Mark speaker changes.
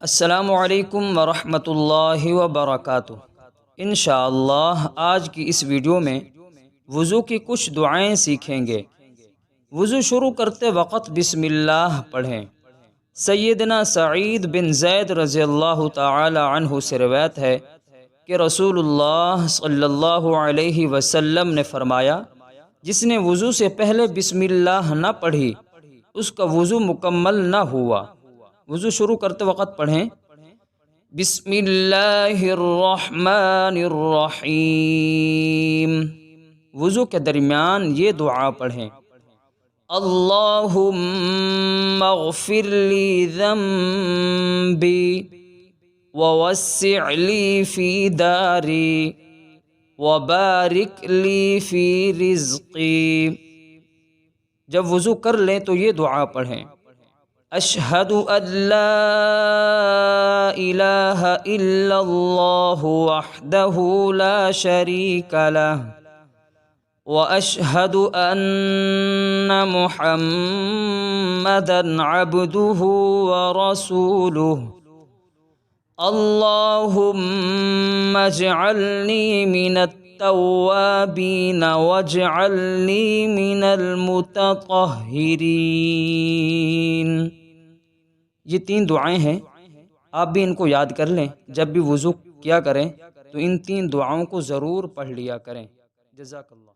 Speaker 1: السلام علیکم ورحمۃ اللہ وبرکاتہ۔ انشاءاللہ آج کی اس ویڈیو میں وضو کی کچھ دعائیں سیکھیں گے۔ وضو شروع کرتے وقت بسم اللہ پڑھیں۔ سیدنا سعید بن زید رضی اللہ تعالی عنہ سے روایت ہے کہ رسول اللہ صلی اللہ علیہ وسلم نے فرمایا، جس نے وضو سے پہلے بسم اللہ نہ پڑھی اس کا وضو مکمل نہ ہوا۔ وضو شروع کرتے وقت پڑھیں بسم اللہ الرحمن الرحیم۔ وضو کے درمیان یہ دعا پڑھیں، اللہم اغفر لی ذنبی ووسع لی فی داری وبارک لی فی رزقی۔ جب وضو کر لیں تو یہ دعا پڑھیں، اشہد ان لا الہ الا اللہ وحدہ لا شریک لہ واشہد ان محمدا عبدہ ورسولہ، اللہم اجعلنی من التوابین واجعلنی من المتطہرین۔ یہ 3 دعائیں ہیں، آپ بھی ان کو یاد کر لیں۔ جب بھی وضو کیا کریں تو ان 3 دعاؤں کو ضرور پڑھ لیا کریں۔ جزاک اللہ۔